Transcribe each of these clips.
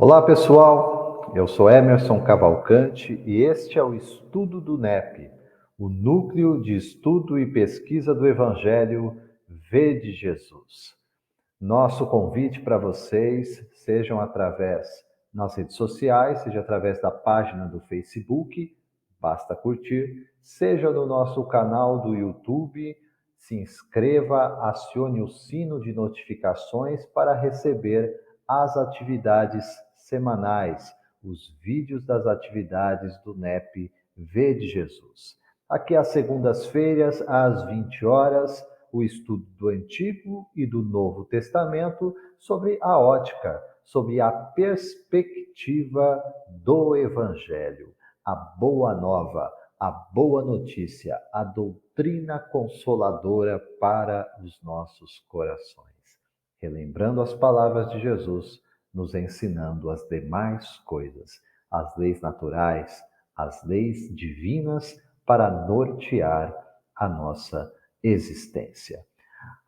Olá pessoal, eu sou Emerson Cavalcante e este é o Estudo do NEP, o Núcleo de Estudo e Pesquisa do Evangelho Vede Jesus. Nosso convite para vocês, sejam através nas redes sociais, seja através da página do Facebook, basta curtir, seja no nosso canal do YouTube, se inscreva, acione o sino de notificações para receber as atividades semanais, os vídeos das atividades do NEP Vede Jesus. Aqui às segundas-feiras, às 20 horas, o estudo do Antigo e do Novo Testamento sobre a ótica, sobre a perspectiva do Evangelho, a boa nova, a boa notícia, a doutrina consoladora para os nossos corações. Relembrando as palavras de Jesus, nos ensinando as demais coisas, as leis naturais, as leis divinas, para nortear a nossa existência.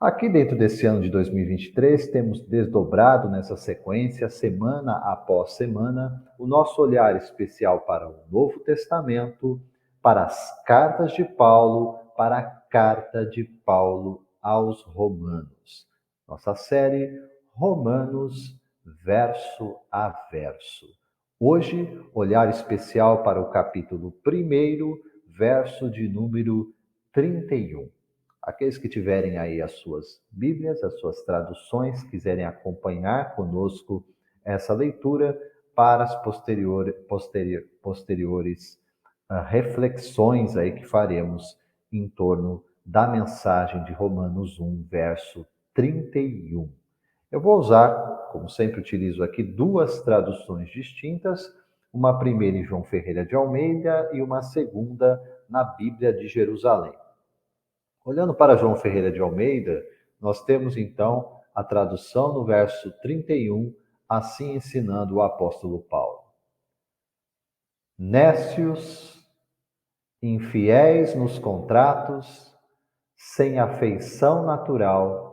Aqui dentro desse ano de 2023, temos desdobrado nessa sequência, semana após semana, o nosso olhar especial para o Novo Testamento, para as cartas de Paulo, para a carta de Paulo aos Romanos. Nossa série Romanos, verso a verso. Hoje, olhar especial para o capítulo 1, verso de número 31. Aqueles que tiverem aí as suas Bíblias, as suas traduções, quiserem acompanhar conosco essa leitura para as posteriores reflexões aí que faremos em torno da mensagem de Romanos 1, verso 31. Eu vou usar, como sempre utilizo aqui, duas traduções distintas, uma primeira em João Ferreira de Almeida e uma segunda na Bíblia de Jerusalém. Olhando para João Ferreira de Almeida, nós temos então a tradução no verso 31, assim ensinando o apóstolo Paulo. Nécios, infiéis nos contratos, sem afeição natural,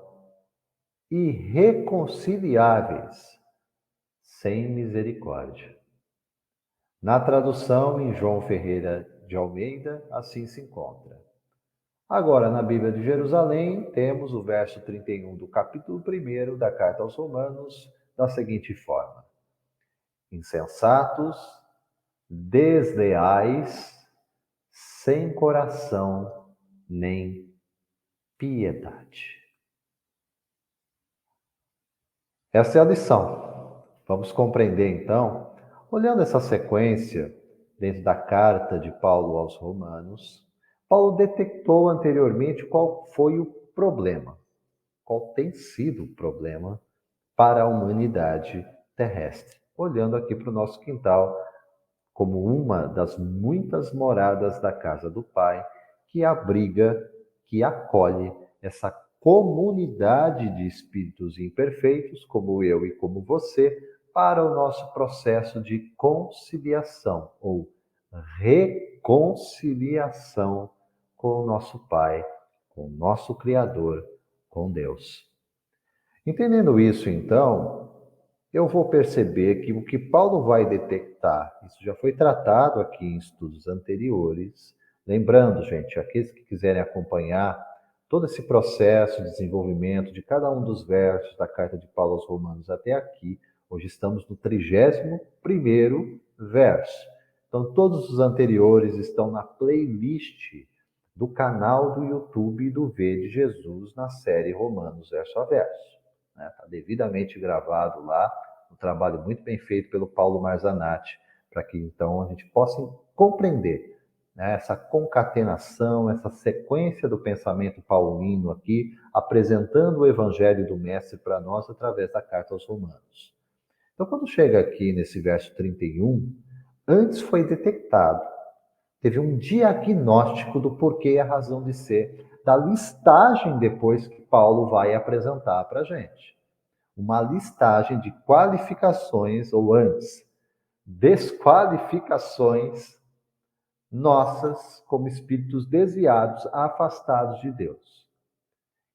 irreconciliáveis, sem misericórdia. Na tradução em João Ferreira de Almeida, assim se encontra. Agora, na Bíblia de Jerusalém, temos o verso 31 do capítulo 1 da carta aos Romanos, da seguinte forma: insensatos, desleais, sem coração nem piedade. Essa é a lição. Vamos compreender então, olhando essa sequência dentro da carta de Paulo aos Romanos, Paulo detectou anteriormente qual foi o problema, qual tem sido o problema para a humanidade terrestre. Olhando aqui para o nosso quintal, como uma das muitas moradas da casa do Pai, que abriga, que acolhe essa comunidade de espíritos imperfeitos, como eu e como você, para o nosso processo de conciliação ou reconciliação com o nosso Pai, com o nosso Criador, com Deus. Entendendo isso, então, eu vou perceber que o que Paulo vai detectar, isso já foi tratado aqui em estudos anteriores. Lembrando, gente, aqueles que quiserem acompanhar todo esse processo de desenvolvimento de cada um dos versos da carta de Paulo aos Romanos até aqui, hoje estamos no 31º verso. Então, todos os anteriores estão na playlist do canal do YouTube do Vede Jesus na série Romanos verso a verso. Está devidamente gravado lá, um trabalho muito bem feito pelo Paulo Marzanati, para que então a gente possa compreender essa concatenação, essa sequência do pensamento paulino aqui, apresentando o Evangelho do Mestre para nós através da carta aos Romanos. Então, quando chega aqui nesse verso 31, antes foi detectado, teve um diagnóstico do porquê e a razão de ser, da listagem depois que Paulo vai apresentar para a gente. Uma listagem de qualificações, ou antes, desqualificações nossas como espíritos desviados, afastados de Deus.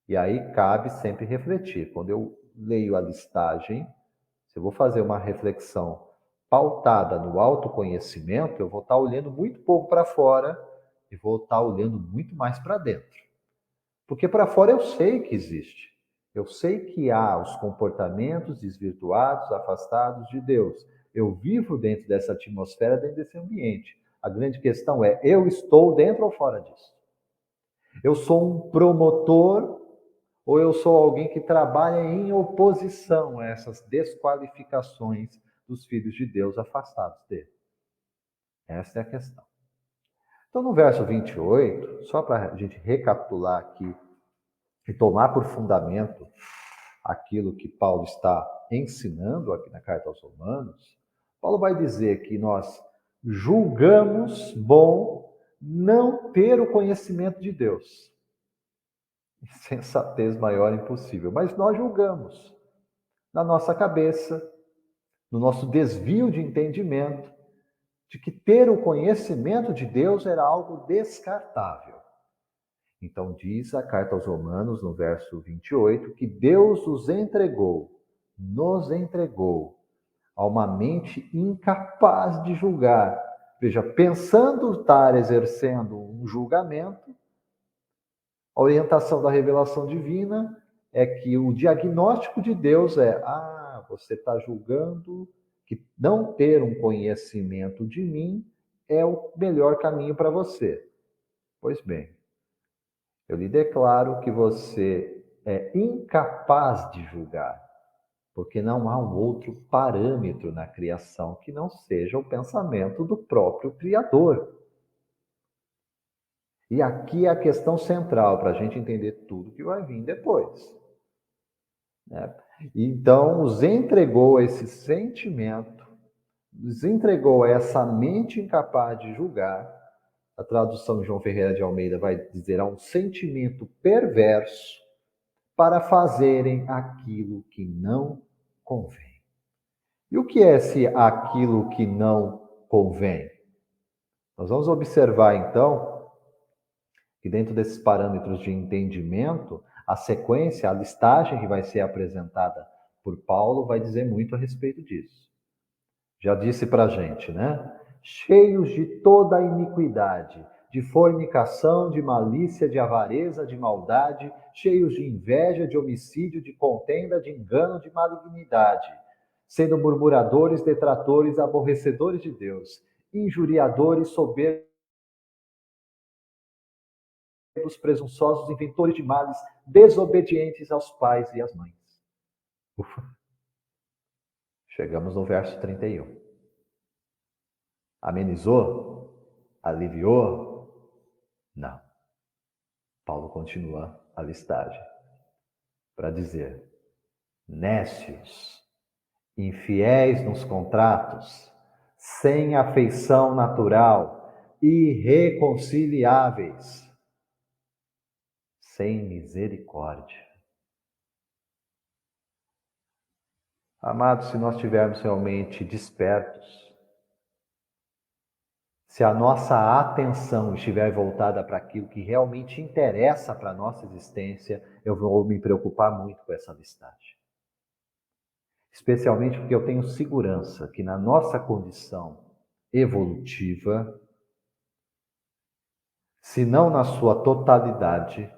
E aí cabe sempre refletir. Quando eu leio a listagem, Se eu vou fazer uma reflexão pautada no autoconhecimento, eu vou estar olhando muito pouco para fora e vou estar olhando muito mais para dentro. Porque para fora eu sei que existe. Eu sei que há os comportamentos desvirtuados, afastados de Deus. Eu vivo dentro dessa atmosfera, dentro desse ambiente. A grande questão é, eu estou dentro ou fora disso? Eu sou um promotor ou eu sou alguém que trabalha em oposição a essas desqualificações dos filhos de Deus afastados dele? Essa é a questão. Então, no verso 28, só para a gente recapitular aqui e tomar por fundamento aquilo que Paulo está ensinando aqui na carta aos Romanos, Paulo vai dizer que nós julgamos bom não ter o conhecimento de Deus. Sensatez maior impossível, mas nós julgamos na nossa cabeça, no nosso desvio de entendimento, de que ter o conhecimento de Deus era algo descartável. Então diz a carta aos Romanos, no verso 28, que Deus nos entregou a uma mente incapaz de julgar. Veja, pensando estar exercendo um julgamento, a orientação da revelação divina é que o diagnóstico de Deus é: você está julgando que não ter um conhecimento de mim é o melhor caminho para você. Pois bem, eu lhe declaro que você é incapaz de julgar, porque não há um outro parâmetro na criação que não seja o pensamento do próprio Criador. E aqui é a questão central para a gente entender tudo que vai vir depois, né? Então, nos entregou esse sentimento, nos entregou essa mente incapaz de julgar. A tradução de João Ferreira de Almeida vai dizer: há um sentimento perverso para fazerem aquilo que não convém. E o que é esse aquilo que não convém? Nós vamos observar, então, que dentro desses parâmetros de entendimento, a sequência, a listagem que vai ser apresentada por Paulo vai dizer muito a respeito disso. Já disse para a gente, né? Cheios de toda a iniquidade, de fornicação, de malícia, de avareza, de maldade, cheios de inveja, de homicídio, de contenda, de engano, de malignidade, sendo murmuradores, detratores, aborrecedores de Deus, injuriadores, soberbos, presunçosos, inventores de males, desobedientes aos pais e às mães. Ufa. Chegamos no verso 31. Amenizou? Aliviou? Não. Paulo continua a listagem para dizer: nécios, infiéis nos contratos, sem afeição natural, irreconciliáveis, sem misericórdia. Amados, se nós estivermos realmente despertos, se a nossa atenção estiver voltada para aquilo que realmente interessa para a nossa existência, eu vou me preocupar muito com essa listagem. Especialmente porque eu tenho segurança que na nossa condição evolutiva, se não na sua totalidade,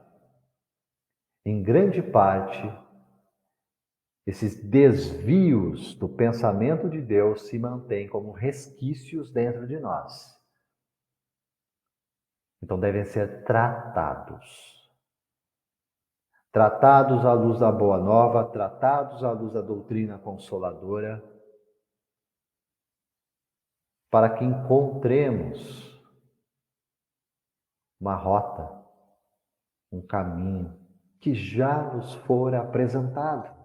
em grande parte, esses desvios do pensamento de Deus se mantêm como resquícios dentro de nós. Então devem ser tratados. Tratados à luz da Boa Nova, tratados à luz da doutrina consoladora, para que encontremos uma rota, um caminho que já nos for apresentado.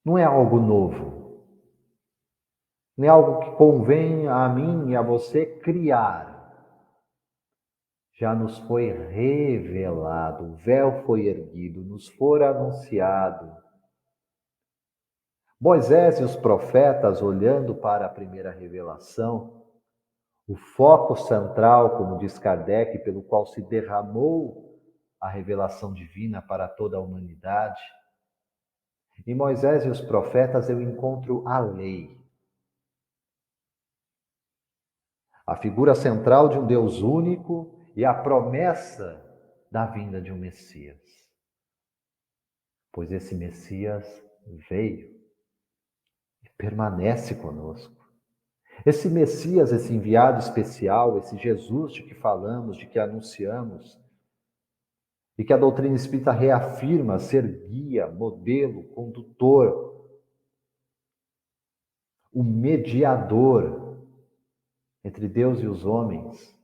Não é algo novo. Não é algo que convém a mim e a você criar. Já nos foi revelado, o véu foi erguido, nos foi anunciado. Moisés e os profetas, olhando para a primeira revelação, o foco central, como diz Kardec, pelo qual se derramou a revelação divina para toda a humanidade, Em Moisés e os profetas eu encontro a lei, a figura central de um Deus único e a promessa da vinda de um Messias. Pois esse Messias veio e permanece conosco. Esse Messias, esse enviado especial, esse Jesus de que falamos, de que anunciamos, e que a doutrina espírita reafirma ser guia, modelo, condutor, o mediador entre Deus e os homens,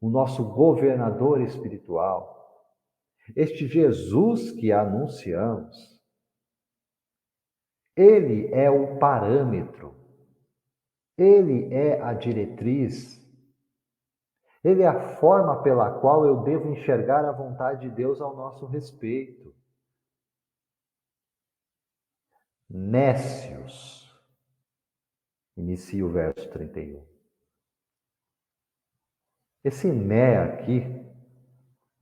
o nosso governador espiritual. Este Jesus que anunciamos, ele é o parâmetro, ele é a diretriz, ele é a forma pela qual eu devo enxergar a vontade de Deus ao nosso respeito. Nécios, inicia o verso 31. Esse né aqui,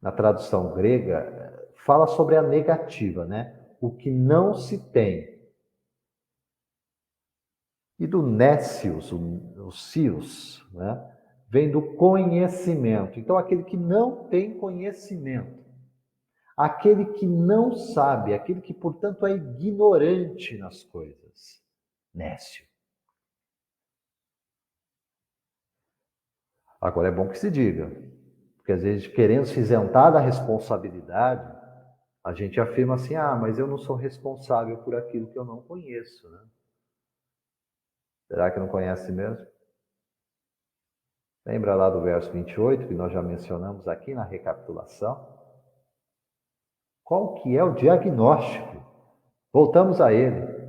na tradução grega, fala sobre a negativa, né? O que não se tem. E do nécios, o cios, né? Vem do conhecimento. Então, aquele que não tem conhecimento, aquele que não sabe, aquele que, portanto, é ignorante nas coisas. Nécio. Agora é bom que se diga, porque às vezes, querendo se isentar da responsabilidade, a gente afirma assim: ah, mas eu não sou responsável por aquilo que eu não conheço, né? Será que não conhece mesmo? Lembra lá do verso 28, que nós já mencionamos aqui na recapitulação? Qual que é o diagnóstico? Voltamos a ele.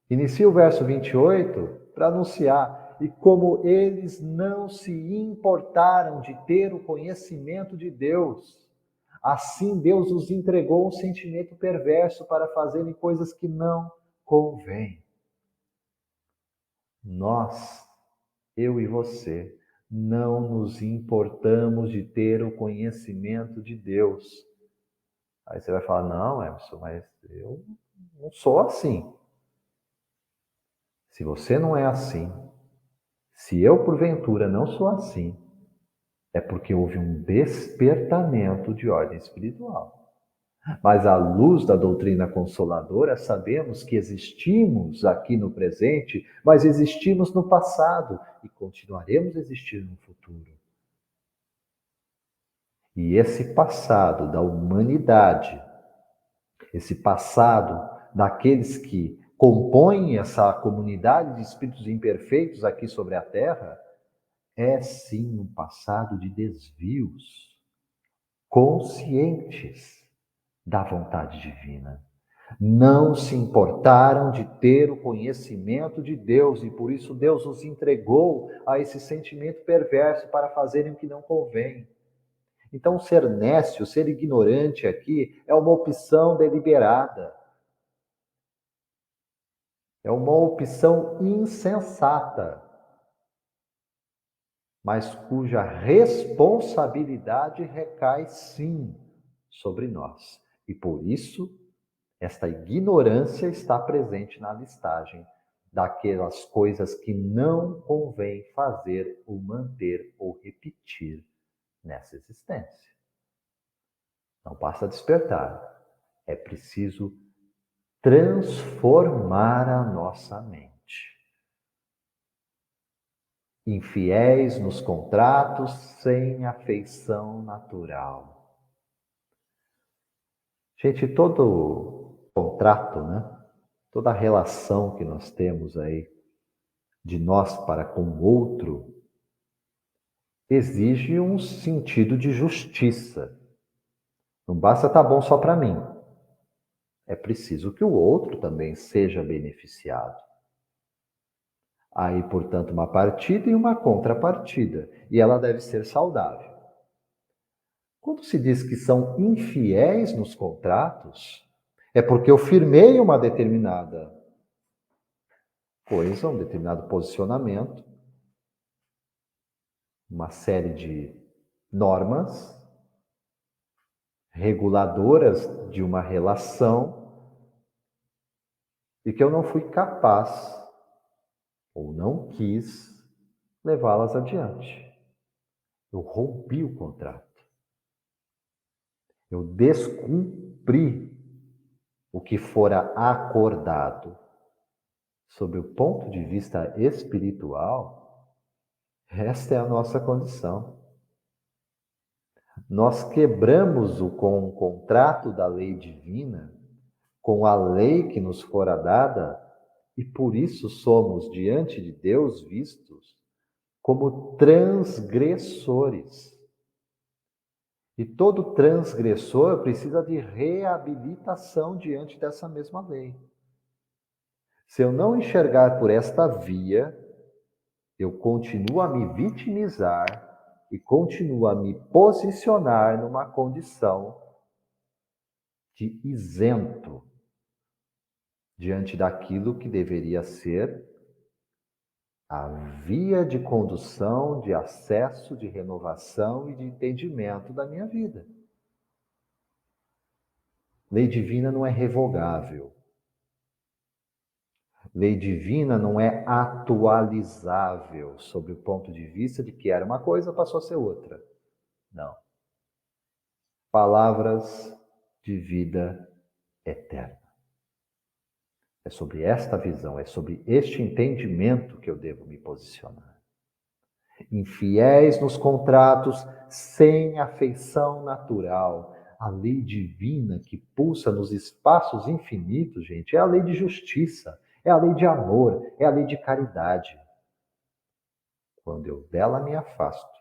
Inicia o verso 28 para anunciar: e como eles não se importaram de ter o conhecimento de Deus, assim Deus os entregou um sentimento perverso para fazerem coisas que não convêm. Nós, eu e você, não nos importamos de ter o conhecimento de Deus. Aí você vai falar: não, Emerson, mas eu não sou assim. Se você não é assim, se eu porventura não sou assim, é porque houve um despertamento de ordem espiritual. Mas à luz da doutrina consoladora, sabemos que existimos aqui no presente, mas existimos no passado e continuaremos a existir no futuro. E esse passado da humanidade, esse passado daqueles que compõem essa comunidade de espíritos imperfeitos aqui sobre a Terra, é sim um passado de desvios conscientes da vontade divina. Não se importaram de ter o conhecimento de Deus e por isso Deus os entregou a esse sentimento perverso para fazerem o que não convém. Então, ser nécio, ser ignorante aqui é uma opção deliberada. É uma opção insensata, mas cuja responsabilidade recai sim sobre nós. E por isso, esta ignorância está presente na listagem daquelas coisas que não convém fazer ou manter ou repetir nessa existência. Não basta despertar, é preciso transformar a nossa mente. Infiéis nos contratos, sem afeição natural. Gente, todo contrato, né? Toda relação que nós temos aí de nós para com o outro exige um sentido de justiça. Não basta estar bom só para mim. É preciso que o outro também seja beneficiado. Aí, portanto, uma partida e uma contrapartida, e ela deve ser saudável. Quando se diz que são infiéis nos contratos, é porque eu firmei uma determinada coisa, um determinado posicionamento, uma série de normas reguladoras de uma relação, e que eu não fui capaz ou não quis levá-las adiante. Eu rompi o contrato. Eu descumpri o que fora acordado. Sob o ponto de vista espiritual, esta é a nossa condição. Nós quebramos com o contrato da lei divina, com a lei que nos fora dada, e por isso somos diante de Deus vistos como transgressores. E todo transgressor precisa de reabilitação diante dessa mesma lei. Se eu não enxergar por esta via, eu continuo a me vitimizar e continuo a me posicionar numa condição de isento diante daquilo que deveria ser a via de condução, de acesso, de renovação e de entendimento da minha vida. Lei divina não é revogável. Lei divina não é atualizável sob o ponto de vista de que era uma coisa, passou a ser outra. Não. Palavras de vida eterna. É sobre esta visão, é sobre este entendimento que eu devo me posicionar. Infiéis nos contratos, sem afeição natural. A lei divina que pulsa nos espaços infinitos, gente, é a lei de justiça, é a lei de amor, é a lei de caridade. Quando eu dela me afasto,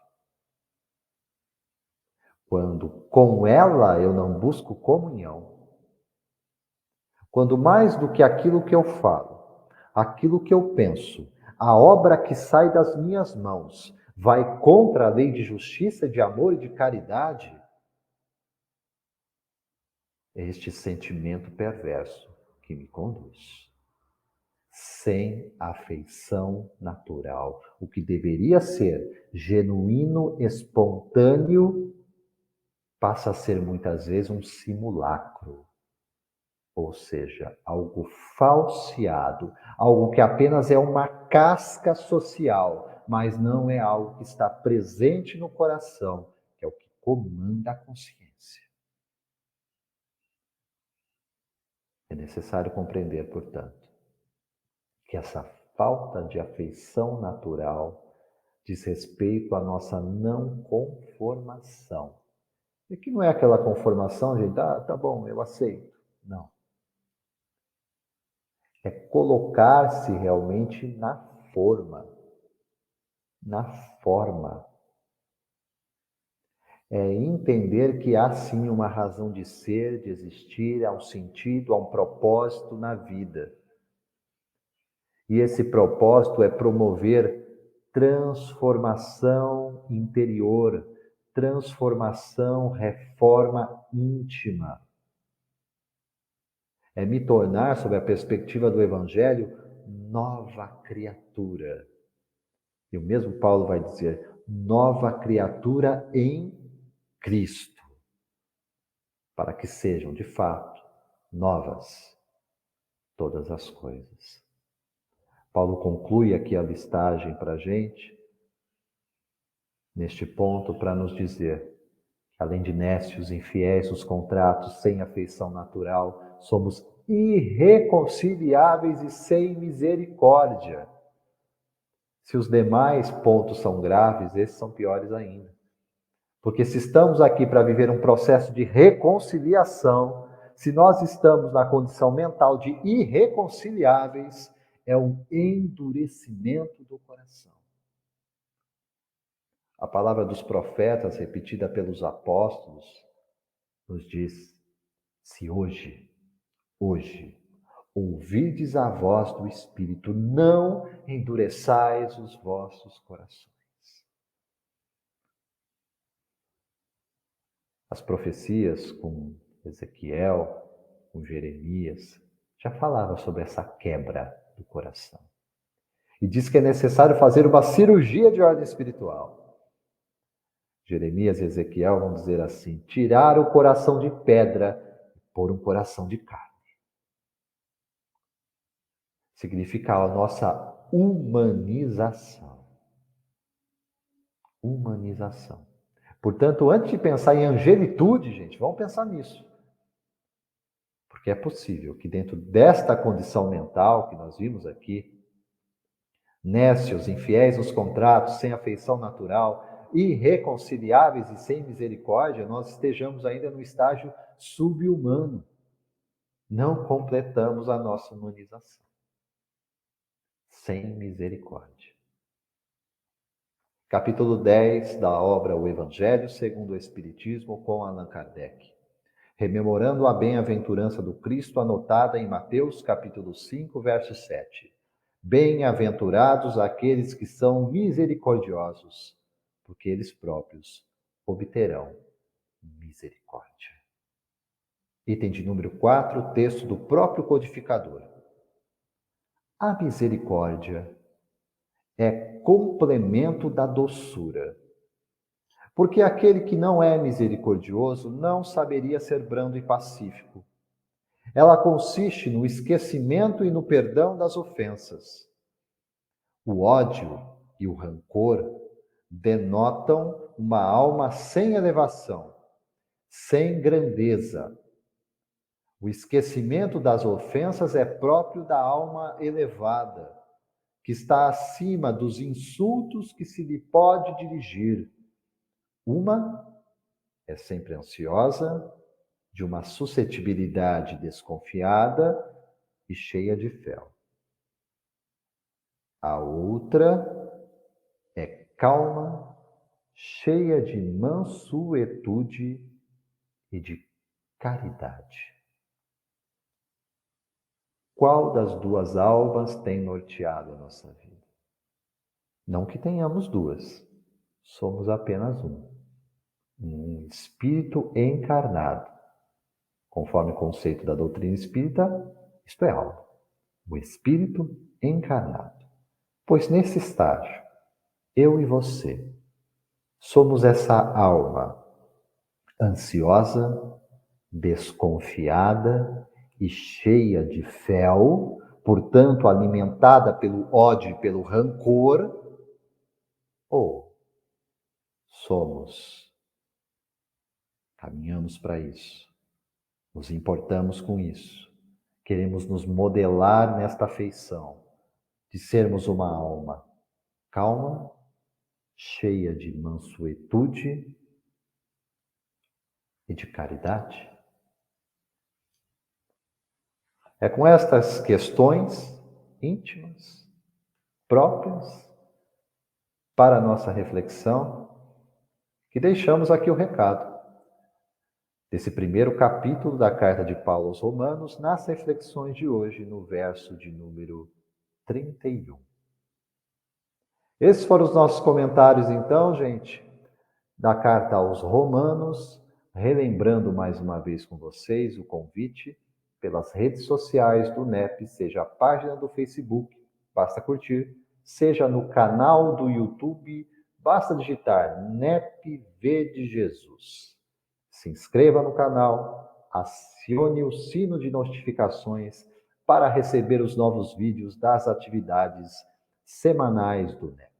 quando com ela eu não busco comunhão, quando mais do que aquilo que eu falo, aquilo que eu penso, a obra que sai das minhas mãos vai contra a lei de justiça, de amor e de caridade, é este sentimento perverso que me conduz. Sem afeição natural, o que deveria ser genuíno, espontâneo, passa a ser muitas vezes um simulacro. Ou seja, algo falseado, algo que apenas é uma casca social, mas não é algo que está presente no coração, que é o que comanda a consciência. É necessário compreender, portanto, que essa falta de afeição natural diz respeito à nossa não conformação. E que não é aquela conformação, gente, tá bom, eu aceito. Não. É colocar-se realmente na forma. Na forma. É entender que há sim uma razão de ser, de existir, há um sentido, há um propósito na vida. E esse propósito é promover transformação interior, transformação, reforma íntima. É me tornar, sob a perspectiva do Evangelho, nova criatura. E o mesmo Paulo vai dizer, nova criatura em Cristo, para que sejam, de fato, novas todas as coisas. Paulo conclui aqui a listagem para a gente, neste ponto, para nos dizer, além de nécios, infiéis, os contratos, sem afeição natural, somos irreconciliáveis e sem misericórdia. Se os demais pontos são graves, esses são piores ainda. Porque se estamos aqui para viver um processo de reconciliação, se nós estamos na condição mental de irreconciliáveis, é um endurecimento do coração. A palavra dos profetas, repetida pelos apóstolos, nos diz: se hoje, ouvides a voz do Espírito, não endureçais os vossos corações. As profecias com Ezequiel, com Jeremias, já falavam sobre essa quebra do coração. E diz que é necessário fazer uma cirurgia de ordem espiritual. Jeremias e Ezequiel vão dizer assim: tirar o coração de pedra e pôr um coração de carne. significa a nossa humanização. Humanização. Portanto, antes de pensar em angelitude, gente, vamos pensar nisso. Porque é possível que dentro desta condição mental que nós vimos aqui, nécios, infiéis nos contratos, sem afeição natural, irreconciliáveis e sem misericórdia, nós estejamos ainda no estágio subhumano. Não completamos a nossa humanização. Sem misericórdia. Capítulo 10 da obra O Evangelho segundo o Espiritismo, com Allan Kardec. Rememorando a bem-aventurança do Cristo anotada em Mateus capítulo 5, verso 7. Bem-aventurados aqueles que são misericordiosos, porque eles próprios obterão misericórdia. Item de número 4, texto do próprio codificador. A misericórdia é complemento da doçura, porque aquele que não é misericordioso não saberia ser brando e pacífico. Ela consiste no esquecimento e no perdão das ofensas. O ódio e o rancor denotam uma alma sem elevação, sem grandeza. O esquecimento das ofensas é próprio da alma elevada, que está acima dos insultos que se lhe pode dirigir. Uma é sempre ansiosa, de uma suscetibilidade desconfiada e cheia de fel. A outra é calma, cheia de mansuetude e de caridade. Qual das duas almas tem norteado a nossa vida? Não que tenhamos duas, somos apenas um espírito encarnado. Conforme o conceito da doutrina espírita, isto é alma, o espírito encarnado. Pois nesse estágio, eu e você somos essa alma ansiosa, desconfiada e cheia de fel, portanto alimentada pelo ódio e pelo rancor, ou caminhamos para isso, nos importamos com isso, queremos nos modelar nesta afeição de sermos uma alma calma, cheia de mansuetude e de caridade? É com estas questões íntimas, próprias, para a nossa reflexão, que deixamos aqui o recado desse primeiro capítulo da Carta de Paulo aos Romanos, nas reflexões de hoje, no verso de número 31. Esses foram os nossos comentários, então, gente, da Carta aos Romanos, relembrando mais uma vez com vocês o convite pelas redes sociais do NEP, seja a página do Facebook, basta curtir, seja no canal do YouTube, basta digitar NEP Vede Jesus. Se inscreva no canal, acione o sino de notificações para receber os novos vídeos das atividades semanais do NEP.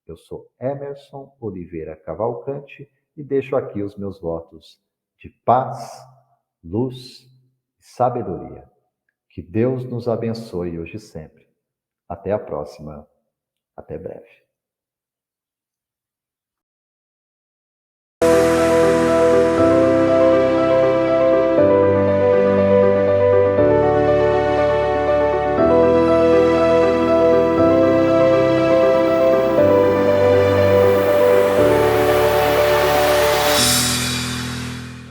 Eu sou Emerson Oliveira Cavalcante e deixo aqui os meus votos de paz, luz e sabedoria. Que Deus nos abençoe hoje e sempre. Até a próxima. Até breve.